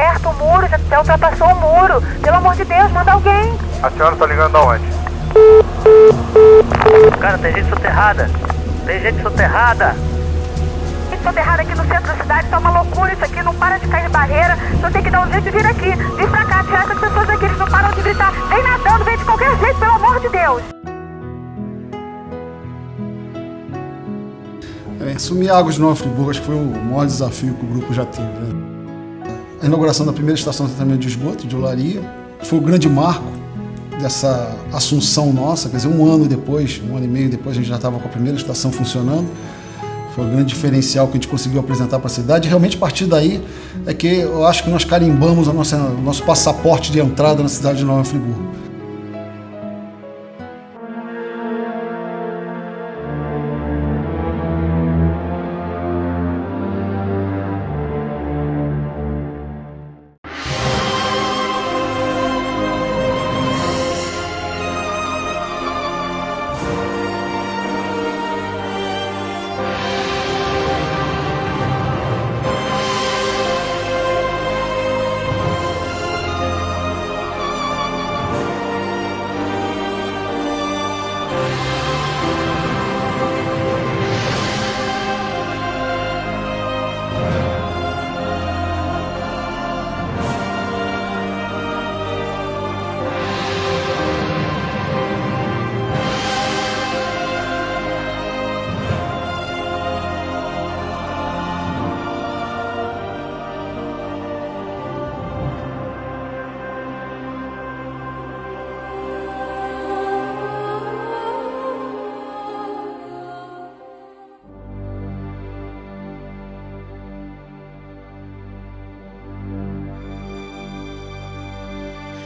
aberto o muro, já ultrapassou o muro. Pelo amor de Deus, manda alguém. A senhora tá ligando aonde? Cara, tem gente soterrada. Tem gente soterrada. Gente soterrada aqui no centro da cidade, tá uma loucura isso aqui, não para de cair barreira. Só tem que dar um jeito de vir aqui. Vem pra cá, tirar essas pessoas aqui, eles não param de gritar. Vem nadando, vem de qualquer jeito, pelo amor de Deus. Assumir a Águas de Nova Friburgo acho que foi o maior desafio que o grupo já teve, né? A inauguração da primeira estação de tratamento de esgoto, de Olaria, foi o grande marco dessa assunção nossa, quer dizer, um ano e meio depois, a gente já estava com a primeira estação funcionando. Foi o grande diferencial que a gente conseguiu apresentar para a cidade. Realmente, a partir daí, é que eu acho que nós carimbamos o nosso passaporte de entrada na cidade de Nova Friburgo.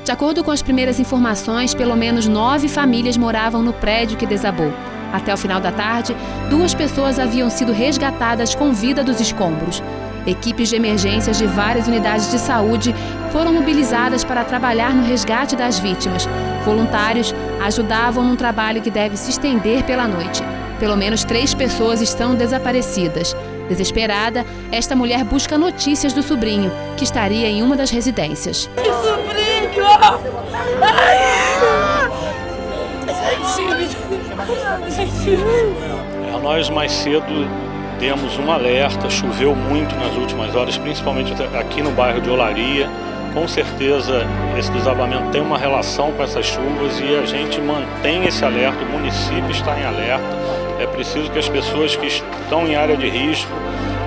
De acordo com as primeiras informações, pelo menos 9 famílias moravam no prédio que desabou. Até o final da tarde, 2 pessoas haviam sido resgatadas com vida dos escombros. Equipes de emergências de várias unidades de saúde foram mobilizadas para trabalhar no resgate das vítimas. Voluntários ajudavam num trabalho que deve se estender pela noite. Pelo menos 3 pessoas estão desaparecidas. Desesperada, esta mulher busca notícias do sobrinho, que estaria em uma das residências. Que sobrinho! Ai! Nós mais cedo demos um alerta, choveu muito nas últimas horas, principalmente aqui no bairro de Olaria. Com certeza esse desabamento tem uma relação com essas chuvas e a gente mantém esse alerta, o município está em alerta. É preciso que as pessoas que estão em área de risco,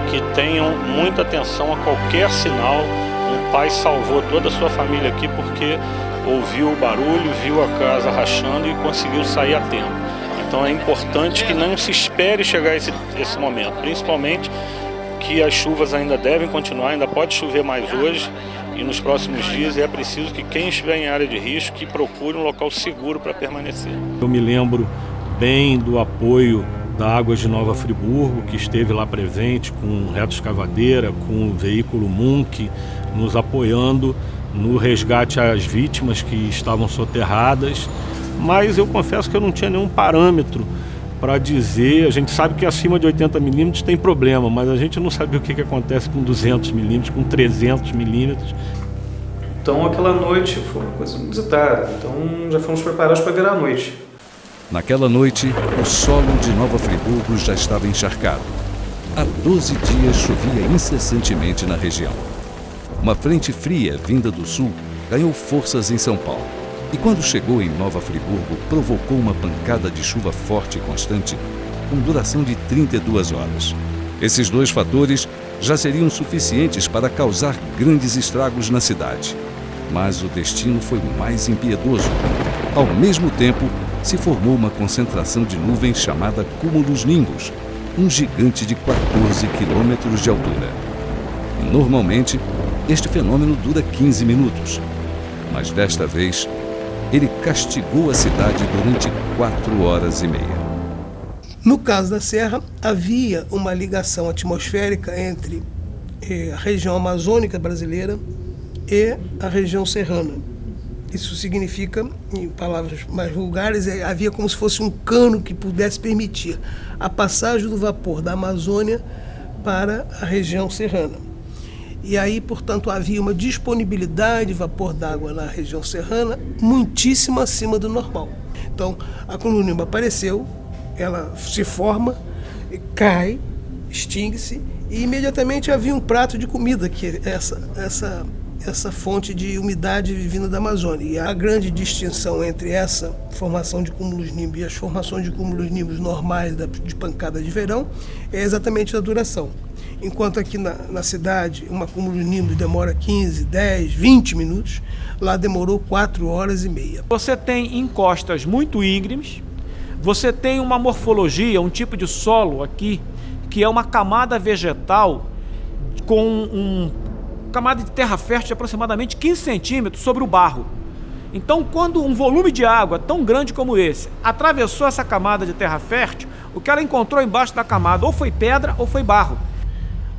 que tenham muita atenção a qualquer sinal. Um pai salvou toda a sua família aqui porque ouviu o barulho, viu a casa rachando e conseguiu sair a tempo. Então é importante que não se espere chegar esse momento, principalmente que as chuvas ainda devem continuar, ainda pode chover mais hoje e nos próximos dias, e é preciso que quem estiver em área de risco que procure um local seguro para permanecer. Eu me lembro bem do apoio da Águas de Nova Friburgo, que esteve lá presente com reto-escavadeira, com o veículo Munk, nos apoiando no resgate às vítimas que estavam soterradas, mas eu confesso que eu não tinha nenhum parâmetro para dizer. A gente sabe que acima de 80 milímetros tem problema, mas a gente não sabe o que acontece com 200 milímetros, com 300 milímetros. Então aquela noite foi uma coisa inusitada, então já fomos preparados para virar a noite. Naquela noite, o solo de Nova Friburgo já estava encharcado. Há 12 dias chovia incessantemente na região. Uma frente fria vinda do sul ganhou forças em São Paulo. E quando chegou em Nova Friburgo, provocou uma pancada de chuva forte e constante, com duração de 32 horas. Esses 2 fatores já seriam suficientes para causar grandes estragos na cidade. Mas o destino foi mais impiedoso. Ao mesmo tempo, se formou uma concentração de nuvens chamada cúmulos nimbus, um gigante de 14 quilômetros de altura. Normalmente, este fenômeno dura 15 minutos, mas desta vez, ele castigou a cidade durante 4 horas e meia. No caso da Serra, havia uma ligação atmosférica entre a região amazônica brasileira e a região serrana. Isso significa, em palavras mais vulgares, havia como se fosse um cano que pudesse permitir a passagem do vapor da Amazônia para a região serrana. E aí, portanto, havia uma disponibilidade de vapor d'água na região serrana muitíssimo acima do normal. Então, a cumulonimbus apareceu, ela se forma, cai, extingue-se, e imediatamente havia um prato de comida, que é essa fonte de umidade vinda da Amazônia. E a grande distinção entre essa formação de cumulonimbus e as formações de cumulonimbus normais de pancada de verão é exatamente a duração. Enquanto aqui na cidade uma cumulonimbus demora 15, 10, 20 minutos, lá demorou 4 horas e meia. Você tem encostas muito íngremes, você tem uma morfologia, um tipo de solo aqui, que é uma camada vegetal com camada de terra fértil de aproximadamente 15 centímetros sobre o barro. Então, quando um volume de água tão grande como esse atravessou essa camada de terra fértil, o que ela encontrou embaixo da camada ou foi pedra ou foi barro.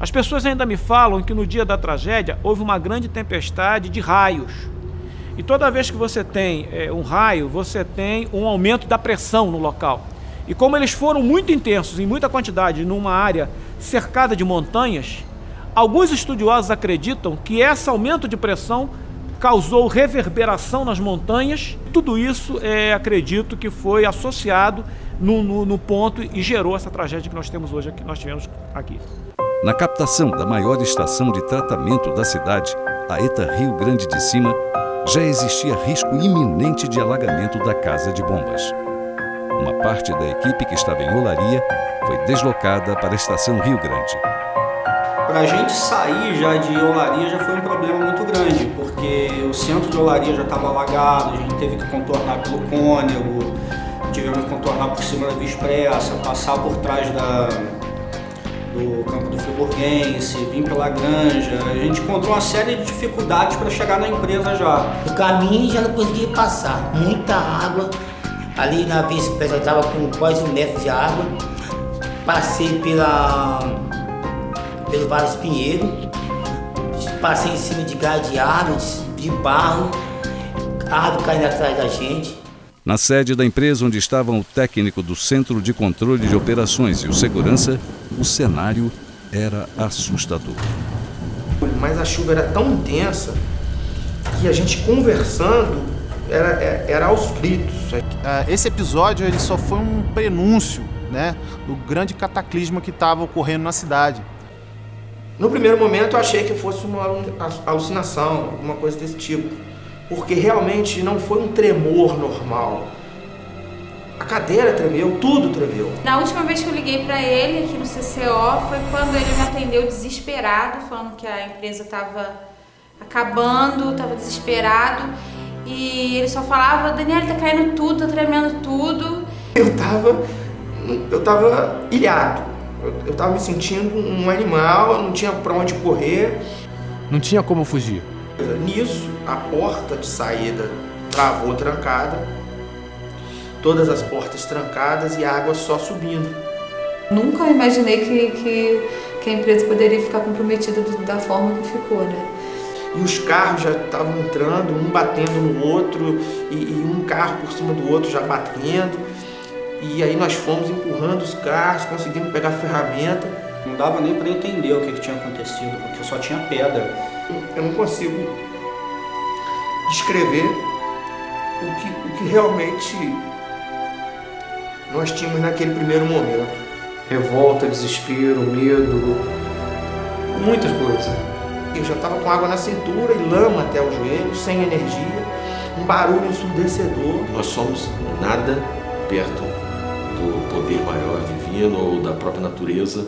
As pessoas ainda me falam que no dia da tragédia houve uma grande tempestade de raios. E toda vez que você tem um raio, você tem um aumento da pressão no local. E como eles foram muito intensos, em muita quantidade, numa área cercada de montanhas, alguns estudiosos acreditam que esse aumento de pressão causou reverberação nas montanhas. Tudo isso, acredito que foi associado no ponto e gerou essa tragédia que nós temos hoje, que nós tivemos aqui. Na captação da maior estação de tratamento da cidade, a ETA Rio Grande de Cima, já existia risco iminente de alagamento da casa de bombas. Uma parte da equipe que estava em Olaria foi deslocada para a estação Rio Grande. Para a gente sair já de Olaria já foi um problema muito grande, porque o centro de Olaria já estava alagado, a gente teve que contornar pelo Cônego, tivemos que contornar por cima da Via Expressa, passar por trás do campo do Friburguense, vir pela Granja. A gente encontrou uma série de dificuldades para chegar na empresa já. O caminho já não conseguia passar, muita água. Ali na Via Expressa estava com quase 1 metro de água. Passei pelo Vale dos Pinheiros, passei em cima de galho de árvores, de barro, árvore caindo atrás da gente. Na sede da empresa onde estavam o técnico do Centro de Controle de Operações e o segurança, o cenário era assustador. Mas a chuva era tão intensa que a gente conversando era aos gritos. Esse episódio ele só foi um prenúncio, né, do grande cataclisma que estava ocorrendo na cidade. No primeiro momento eu achei que fosse uma alucinação, alguma coisa desse tipo, porque realmente não foi um tremor normal. A cadeira tremeu, tudo tremeu. Na última vez que eu liguei para ele aqui no CCO foi quando ele me atendeu desesperado, falando que a empresa estava acabando, estava desesperado. E ele só falava: Daniela, tá caindo tudo, tá tremendo tudo. Eu tava ilhado. Eu tava me sentindo um animal, não tinha pra onde correr. Não tinha como fugir. Nisso, a porta de saída travou trancada. Todas as portas trancadas e a água só subindo. Nunca imaginei que a empresa poderia ficar comprometida da forma que ficou, né? E os carros já estavam entrando, um batendo no outro, e um carro por cima do outro já batendo. E aí nós fomos empurrando os carros, conseguimos pegar a ferramenta. Não dava nem para entender o que tinha acontecido, porque só tinha pedra. Eu não consigo descrever o que realmente nós tínhamos naquele primeiro momento. Revolta, desespero, medo, muitas coisas. Eu já estava com água na cintura e lama até o joelho, sem energia, um barulho ensurdecedor. Nós somos nada perto do poder maior divino ou da própria natureza.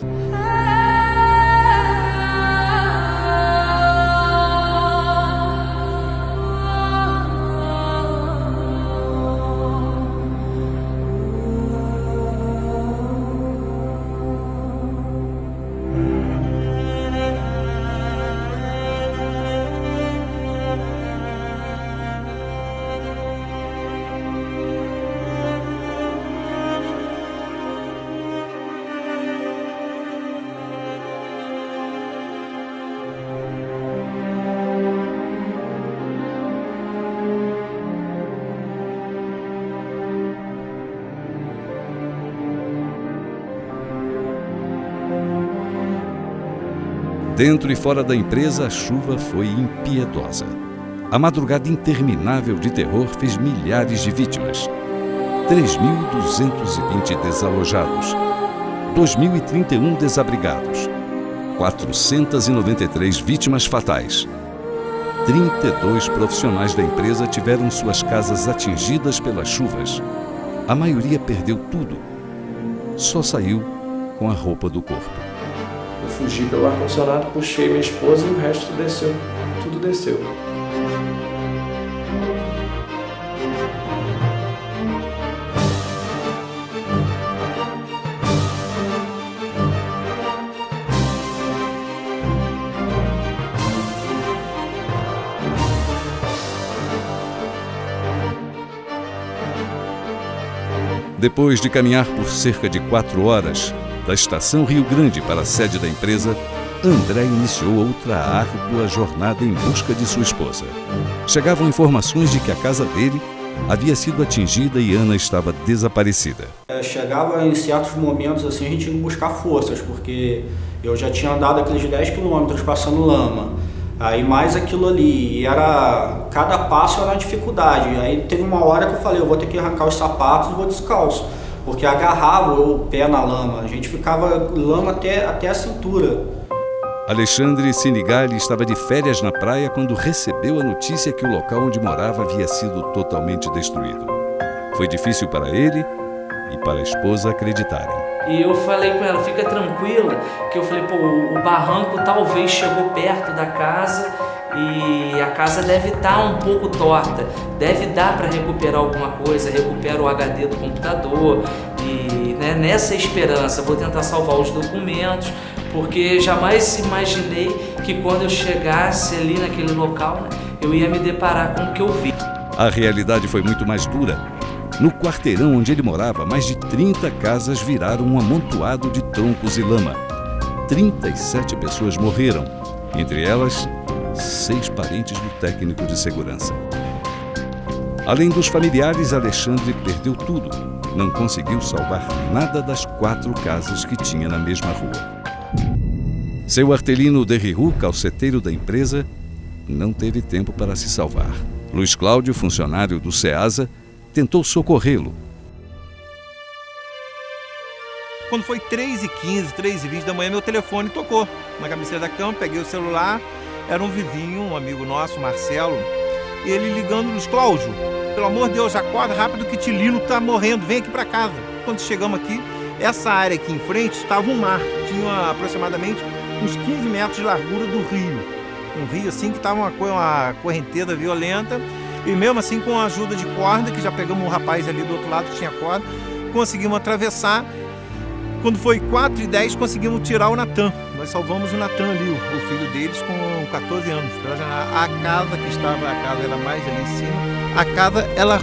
Dentro e fora da empresa, a chuva foi impiedosa. A madrugada interminável de terror fez milhares de vítimas. 3.220 desalojados, 2.031 desabrigados, 493 vítimas fatais. 32 profissionais da empresa tiveram suas casas atingidas pelas chuvas. A maioria perdeu tudo. Só saiu com a roupa do corpo. Eu fugi pelo ar-condicionado, puxei minha esposa e o resto desceu. Tudo desceu. Depois de caminhar por cerca de 4 horas, da estação Rio Grande para a sede da empresa, André iniciou outra árdua jornada em busca de sua esposa. Chegavam informações de que a casa dele havia sido atingida e Ana estava desaparecida. Chegava em certos momentos assim, a gente tinha que buscar forças, porque eu já tinha andado aqueles 10 quilômetros passando lama. Aí mais aquilo ali, e cada passo era uma dificuldade. Aí teve uma hora que eu falei, eu vou ter que arrancar os sapatos e vou descalço, porque agarrava o pé na lama, a gente ficava lama até a cintura. Alexandre Sinigali estava de férias na praia quando recebeu a notícia que o local onde morava havia sido totalmente destruído. Foi difícil para ele e para a esposa acreditarem. E eu falei com ela, fica tranquila, que eu falei, pô, o barranco talvez chegou perto da casa e a casa deve estar um pouco torta, deve dar para recuperar alguma coisa, recupera o HD do computador e né, nessa esperança vou tentar salvar os documentos, porque jamais imaginei que quando eu chegasse ali naquele local, né, eu ia me deparar com o que eu vi. A realidade foi muito mais dura. No quarteirão onde ele morava, mais de 30 casas viraram um amontoado de troncos e lama. 37 pessoas morreram, entre elas 6 parentes do técnico de segurança. Além dos familiares, Alexandre perdeu tudo. Não conseguiu salvar nada das 4 casas que tinha na mesma rua. Seu Artelino Derriru, calceteiro da empresa, não teve tempo para se salvar. Luiz Cláudio, funcionário do SEASA, tentou socorrê-lo. Quando foi 3h15, 3h20 da manhã, meu telefone tocou na cabeceira da cama, peguei o celular, era um vizinho, um amigo nosso, Marcelo, e ele ligando, Luiz Cláudio, pelo amor de Deus, acorda rápido que Tilino tá morrendo, vem aqui para casa. Quando chegamos aqui, essa área aqui em frente estava um mar, tinha aproximadamente uns 15 metros de largura do rio. Um rio assim que estava uma correnteza violenta, e mesmo assim com a ajuda de corda, que já pegamos um rapaz ali do outro lado que tinha corda, conseguimos atravessar. Quando foi 4h10, conseguimos tirar o Natan. Nós salvamos o Natan ali, o filho deles, com 14 anos. A casa que estava, a casa era mais ali em cima. A casa, ela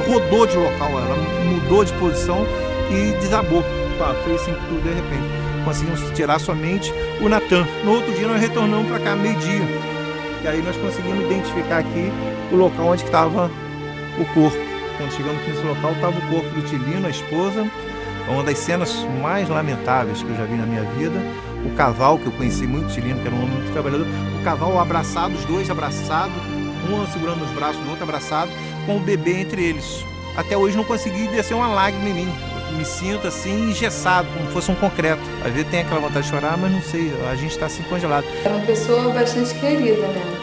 rodou de local, ela mudou de posição e desabou. Fez assim tudo de repente. Conseguimos tirar somente o Natan. No outro dia nós retornamos para cá, meio-dia. E aí nós conseguimos identificar aqui o local onde estava o corpo. Quando chegamos aqui nesse local, estava o corpo do Tilino, a esposa. Uma das cenas mais lamentáveis que eu já vi na minha vida. O casal, que eu conheci muito, Tilino, que era um homem muito trabalhador. O casal abraçado, os dois abraçados, um segurando os braços do outro abraçado, com o bebê entre eles. Até hoje não consegui descer uma lágrima em mim. Eu me sinto assim engessado, como se fosse um concreto. Às vezes tem aquela vontade de chorar, mas não sei, a gente está assim congelado. Era uma pessoa bastante querida, né?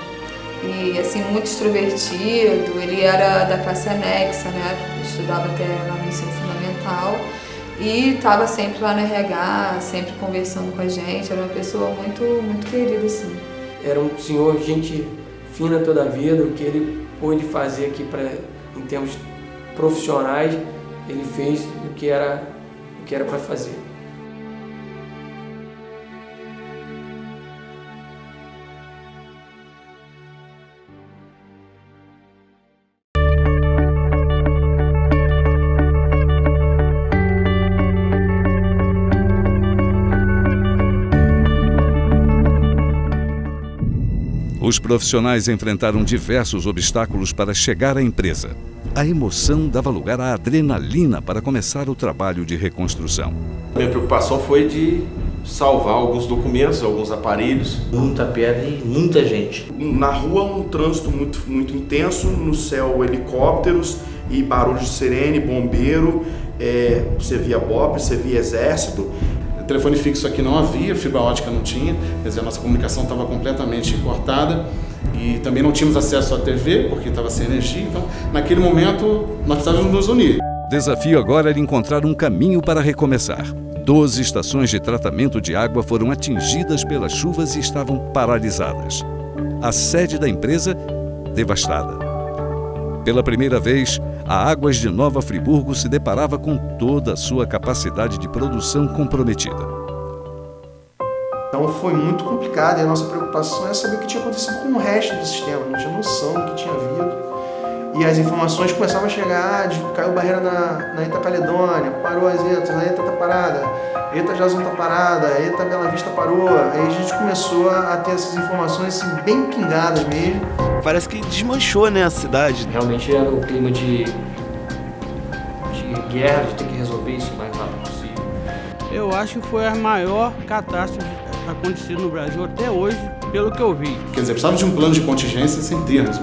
E assim, muito extrovertido, ele era da classe anexa, né? Estudava até lá no ensino fundamental e estava sempre lá no RH, sempre conversando com a gente, era uma pessoa muito, muito querida, assim. Era um senhor, gente fina toda a vida, o que ele pôde fazer aqui em termos profissionais, ele fez o que era para fazer. Os profissionais enfrentaram diversos obstáculos para chegar à empresa. A emoção dava lugar à adrenalina para começar o trabalho de reconstrução. Minha preocupação foi de salvar alguns documentos, alguns aparelhos. Muita pedra e muita gente. Na rua, um trânsito muito intenso, no céu, helicópteros e barulhos de sirene, bombeiro, você via BOP, você via exército. Telefone fixo aqui não havia, fibra ótica não tinha, quer dizer, a nossa comunicação estava completamente cortada e também não tínhamos acesso à TV, porque estava sem energia, então naquele momento nós precisávamos nos unir. O desafio agora era encontrar um caminho para recomeçar. 12 estações de tratamento de água foram atingidas pelas chuvas e estavam paralisadas. A sede da empresa, devastada. Pela primeira vez, a Águas de Nova Friburgo se deparava com toda a sua capacidade de produção comprometida. Então foi muito complicado e a nossa preocupação é saber o que tinha acontecido com o resto do sistema. Não tinha noção do que tinha havido. E as informações começavam a chegar, caiu barreira na Eta Caledônia, parou as Etas, a Eta tá parada, Eta Jason tá parada, Eta Bela Vista parou. Aí a gente começou a ter essas informações assim, bem pingadas mesmo. Parece que desmanchou, né, a cidade. Realmente era um clima de guerra, de ter que resolver isso o mais rápido possível. Eu acho que foi a maior catástrofe acontecida no Brasil até hoje, pelo que eu vi. Quer dizer, precisava de um plano de contingência sem termos.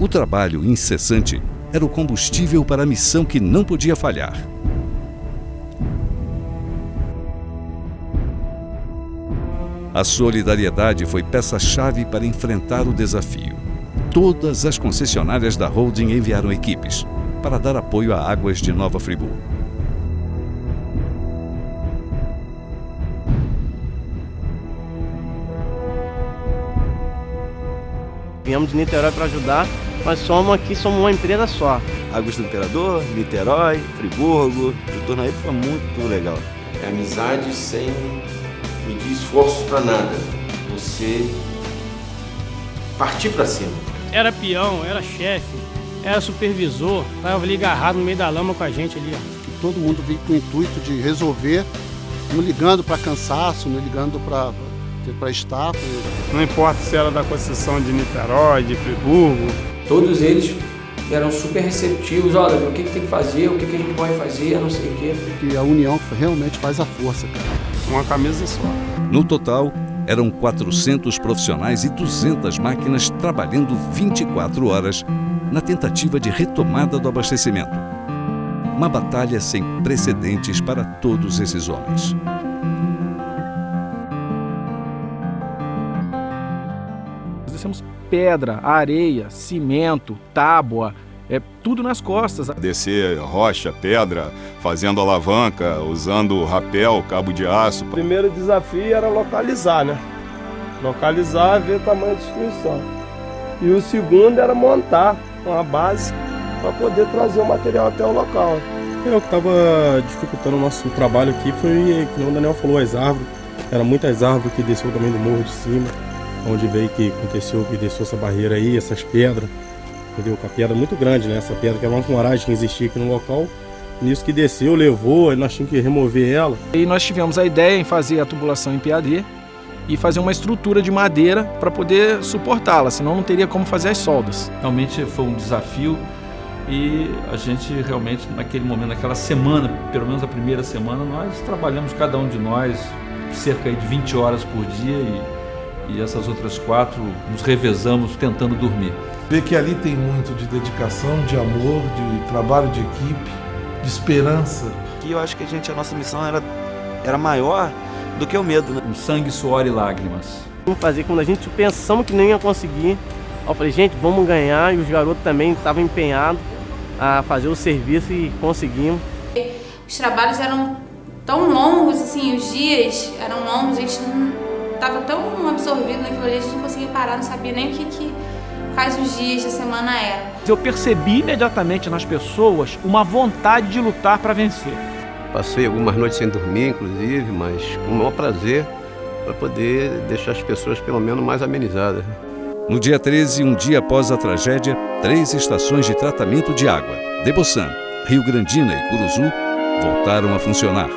O trabalho incessante era o combustível para a missão que não podia falhar. A solidariedade foi peça-chave para enfrentar o desafio. Todas as concessionárias da holding enviaram equipes para dar apoio a Águas de Nova Friburgo. Viemos de Niterói para ajudar, nós somos uma empresa só. Águas do Imperador, Niterói, Friburgo, o Tornaíba foi muito legal. É amizade sem medir esforços para nada. Você partir para cima. Era peão, era chefe, era supervisor, estava ali agarrado no meio da lama com a gente ali. Que todo mundo veio com o intuito de resolver, não ligando para cansaço, não ligando para estar. Não importa se era da concessão de Niterói, de Friburgo. Todos eles eram super receptivos, olha, o que tem que fazer, o que a gente pode fazer, não sei o quê. Que a união realmente faz a força, cara. Uma camisa só. No total, eram 400 profissionais e 200 máquinas trabalhando 24 horas na tentativa de retomada do abastecimento. Uma batalha sem precedentes para todos esses homens. Nós descemos pedra, areia, cimento, tábua, tudo nas costas. Descer rocha, pedra, fazendo alavanca, usando rapel, cabo de aço. O primeiro desafio era localizar, né? Localizar, ver o tamanho da destruição. E o segundo era montar uma base para poder trazer o material até o local. O que estava dificultando o nosso trabalho aqui foi, como o Daniel falou, as árvores. Eram muitas árvores que desceu também do morro de cima, onde veio que aconteceu, que desceu essa barreira aí, essas pedras. Entendeu? Com a pedra muito grande, né? Essa pedra que era uma coragem que existia aqui no local. Nisso que desceu, levou, nós tínhamos que remover ela. E nós tivemos a ideia em fazer a tubulação em PAD e fazer uma estrutura de madeira para poder suportá-la, senão não teria como fazer as soldas. Realmente foi um desafio e a gente realmente, naquele momento, naquela semana, pelo menos a primeira semana, nós trabalhamos, cada um de nós, cerca de 20 horas por dia e essas outras 4 nos revezamos tentando dormir. Ver que ali tem muito de dedicação, de amor, de trabalho de equipe, de esperança. Que eu acho que a nossa missão era maior do que o medo, né? Com sangue, suor e lágrimas. Vamos fazer quando a gente pensamos que não ia conseguir. Eu falei, gente, vamos ganhar, e os garotos também estavam empenhados a fazer o serviço e conseguimos. Os trabalhos eram tão longos, assim, os dias eram longos, a gente não estava tão absorvido naquilo ali, a gente não conseguia parar, não sabia nem quais os dias da semana eram. Eu percebi imediatamente nas pessoas uma vontade de lutar para vencer. Passei algumas noites sem dormir, inclusive, mas com o maior prazer para poder deixar as pessoas pelo menos mais amenizadas. No dia 13, um dia após a tragédia, 3 estações de tratamento de água, Deboçan, Rio Grandina e Curuzu, voltaram a funcionar.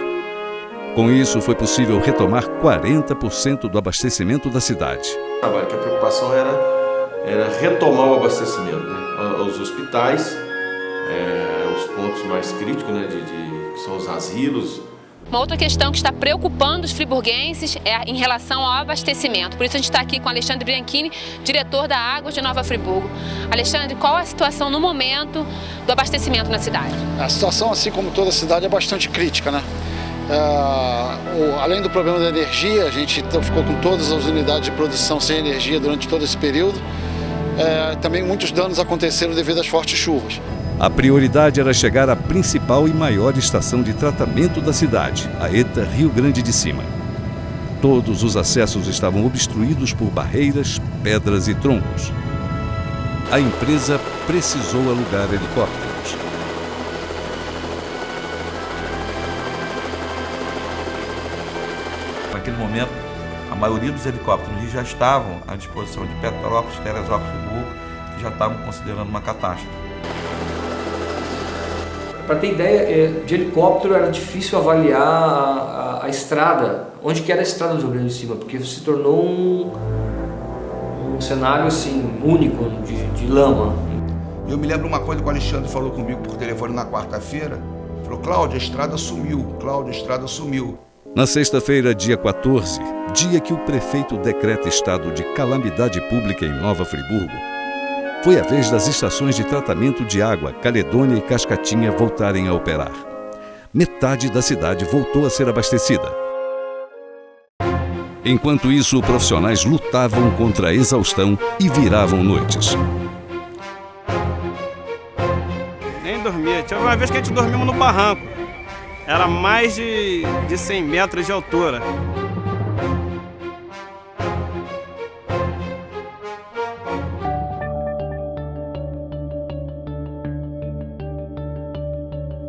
Com isso, foi possível retomar 40% do abastecimento da cidade. Que a preocupação era retomar o abastecimento, né? Os hospitais, os pontos mais críticos, né, que são os asilos. Uma outra questão que está preocupando os friburguenses é em relação ao abastecimento. Por isso a gente está aqui com Alexandre Bianchini, diretor da Águas de Nova Friburgo. Alexandre, qual a situação no momento do abastecimento na cidade? A situação, assim como toda a cidade, é bastante crítica, né? Além do problema da energia, a gente ficou com todas as unidades de produção sem energia durante todo esse período. Também muitos danos aconteceram devido às fortes chuvas. A prioridade era chegar à principal e maior estação de tratamento da cidade, a ETA Rio Grande de Cima. Todos os acessos estavam obstruídos por barreiras, pedras e troncos. A empresa precisou alugar helicópteros. Naquele momento, a maioria dos helicópteros no Rio já estavam à disposição de Petrópolis, Teresópolis e Friburgo, que já estavam considerando uma catástrofe. Para ter ideia, de helicóptero era difícil avaliar a estrada, onde que era a estrada do Rio Grande de Cima, porque se tornou um cenário assim, único de lama. Eu me lembro uma coisa que o Alexandre falou comigo por telefone na quarta-feira. Falou, Cláudio, a estrada sumiu. Cláudio, a estrada sumiu. Na sexta-feira, dia 14, dia que o prefeito decreta estado de calamidade pública em Nova Friburgo, foi a vez das estações de tratamento de água Caledônia e Cascatinha voltarem a operar. Metade da cidade voltou a ser abastecida. Enquanto isso, profissionais lutavam contra a exaustão e viravam noites. Nem dormia. Tinha uma vez que a gente dormimos no barranco. Era mais de 100 metros de altura.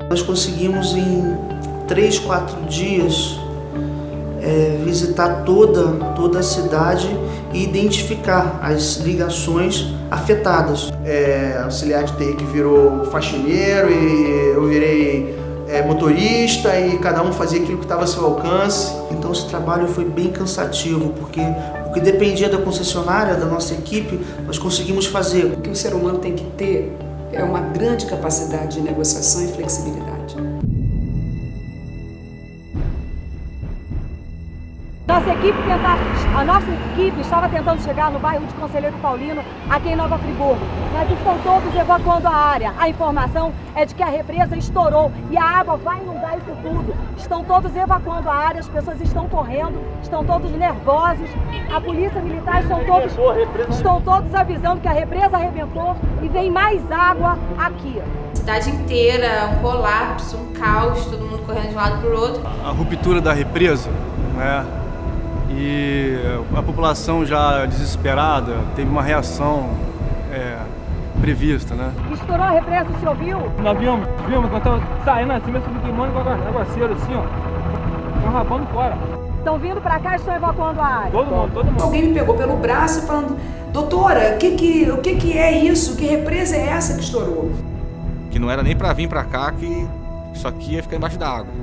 Nós conseguimos em 3, 4 dias visitar toda a cidade e identificar as ligações afetadas. Auxiliar de TI que virou faxineiro e eu virei motorista e cada um fazia aquilo que estava ao seu alcance. Então esse trabalho foi bem cansativo, porque o que dependia da concessionária, da nossa equipe, nós conseguimos fazer. O que o ser humano tem que ter é uma grande capacidade de negociação e flexibilidade. A nossa equipe estava tentando chegar no bairro de Conselheiro Paulino, aqui em Nova Friburgo, mas estão todos evacuando a área. A informação é de que a represa estourou e a água vai inundar isso tudo. Estão todos evacuando a área, as pessoas estão correndo, estão todos nervosos. A polícia militar estão todos avisando que a represa arrebentou e vem mais água aqui. Cidade inteira, um colapso, um caos, todo mundo correndo de um lado para o outro. A ruptura da represa, né? E a população já desesperada teve uma reação prevista, né? Estourou a represa, o senhor viu? Nós vimos, quando estava saindo assim, mas queimando com aguaceiro assim, ó. Estão rabando fora. Estão vindo pra cá e estão evacuando a área. Todo mundo. Alguém me pegou pelo braço falando, doutora, o que é isso? Que represa é essa que estourou? Que não era nem pra vir pra cá, que isso aqui ia ficar embaixo da água.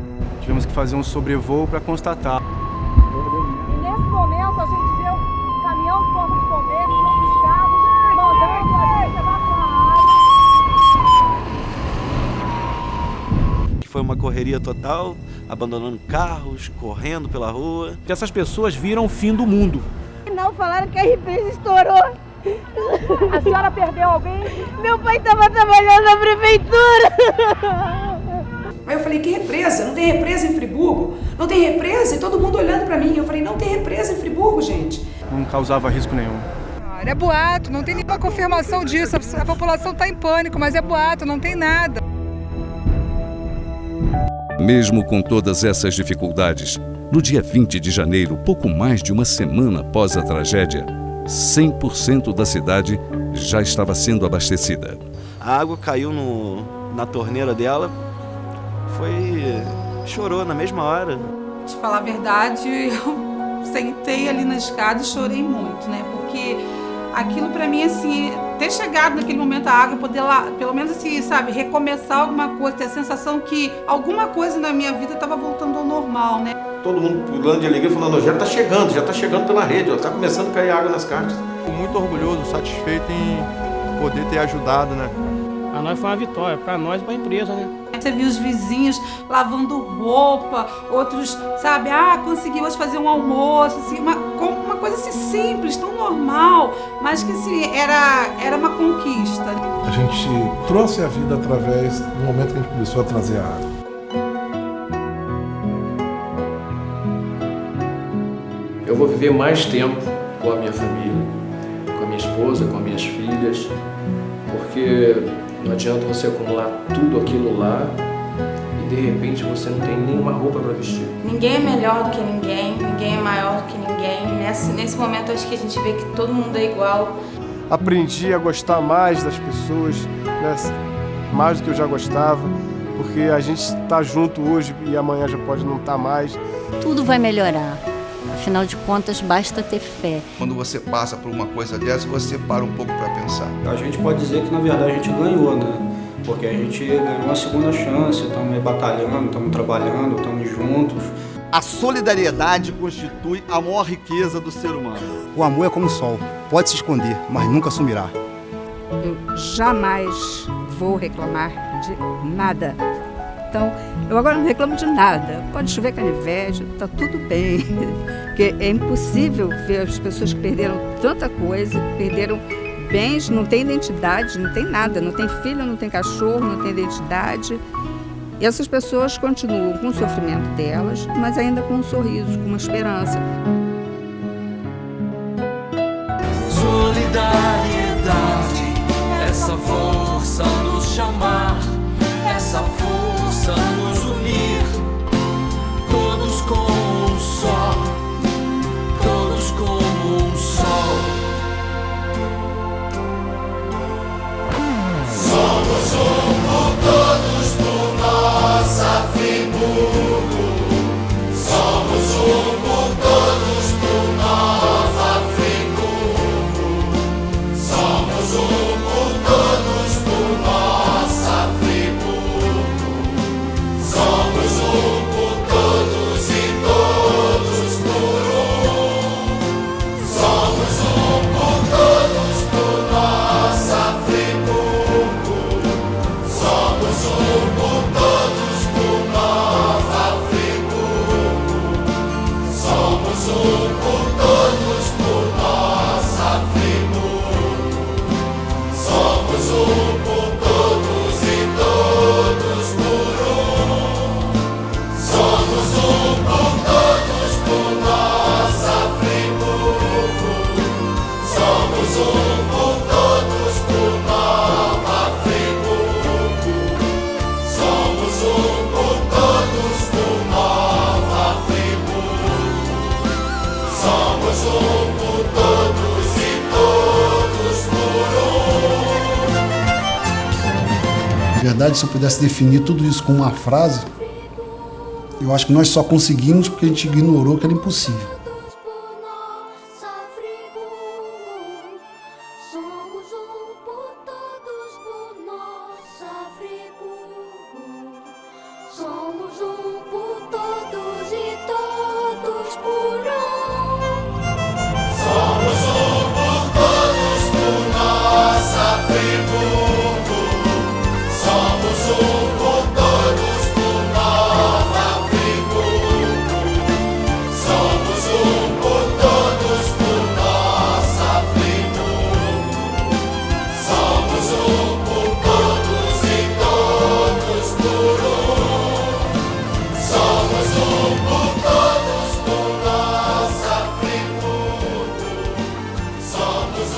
Tivemos que fazer um sobrevoo para constatar. Nesse momento a gente vê um caminhão de corpo de bombeiros com os carros mandando a gente evacuar a área. Que foi uma correria total, abandonando carros, correndo pela rua. Essas pessoas viram o fim do mundo. Não, falaram que a represa estourou. A senhora perdeu alguém? Meu pai estava trabalhando na prefeitura. Aí eu falei, que represa? Não tem represa em Friburgo? Não tem represa? E todo mundo olhando pra mim. Eu falei, não tem represa em Friburgo, gente. Não causava risco nenhum. É boato, não tem nenhuma confirmação disso. A população tá em pânico, mas é boato, não tem nada. Mesmo com todas essas dificuldades, no dia 20 de janeiro, pouco mais de uma semana após a tragédia, 100% da cidade já estava sendo abastecida. A água caiu na torneira dela. Chorou na mesma hora. Te falar a verdade, eu sentei ali na escada e chorei muito, né? Porque aquilo pra mim, assim, ter chegado naquele momento a água, poder lá, pelo menos assim, sabe, recomeçar alguma coisa, ter a sensação que alguma coisa na minha vida estava voltando ao normal, né? Todo mundo pulando de alegria, falando, já está chegando pela rede, está começando a cair água nas caixas. Fico muito orgulhoso, satisfeito em poder ter ajudado, né? Para nós foi uma vitória, para nós e para a empresa, né? Você viu os vizinhos lavando roupa, outros, sabe, consegui hoje fazer um almoço, assim, uma coisa assim simples, tão normal, mas que assim, era uma conquista. A gente trouxe a vida através do momento que a gente começou a trazer a água. Eu vou viver mais tempo com a minha família, com a minha esposa, com as minhas filhas, porque não adianta você acumular tudo aquilo lá e de repente você não tem nenhuma roupa para vestir. Ninguém é melhor do que ninguém é maior do que ninguém. Nesse momento acho que a gente vê que todo mundo é igual. Aprendi a gostar mais das pessoas, né? Mais do que eu já gostava, porque a gente está junto hoje e amanhã já pode não estar mais. Tudo vai melhorar. Afinal de contas, basta ter fé. Quando você passa por uma coisa dessa, você para um pouco para pensar. A gente pode dizer que, na verdade, a gente ganhou, né? Porque a gente ganhou uma segunda chance, estamos batalhando, estamos trabalhando, estamos juntos. A solidariedade constitui a maior riqueza do ser humano. O amor é como o sol, pode se esconder, mas nunca sumirá. Eu jamais vou reclamar de nada. Então, eu agora não reclamo de nada. Pode chover canivete, está tudo bem. Porque é impossível ver as pessoas que perderam tanta coisa, perderam bens, não tem identidade, não tem nada. Não tem filho, não tem cachorro, não tem identidade. E essas pessoas continuam com o sofrimento delas, mas ainda com um sorriso, com uma esperança. Solidariedade, essa força nos chamar, essa força nos unir, todos como um só, todos como um sol. Somos por todos, por nossa Friburgo. Somos por todos, por Nova Friburgo. Somos por todos, por nossa Friburgo. Somos por todos e todos por um. Somos por todos, por nossa Friburgo. Somos por todos, por Nova Friburgo. Somos por todos, por nossa Friburgo. Somos por todos e todos por um. Somos por todos, por nossa Friburgo. Somos por todos, por Nova Friburgo. Somos por todos, por Nova Friburgo. Somos por todos e todos por um. Na verdade, se eu pudesse definir tudo isso com uma frase, eu acho que nós só conseguimos porque a gente ignorou que era impossível. Somos por todos e todos por um. Somos por todos, por nossa Friburgo. Somos por todos, por Nova Friburgo. Somos por todos, por nossa Friburgo. Somos por todos e todos por um. Somos por todos, por nossa Friburgo. Somos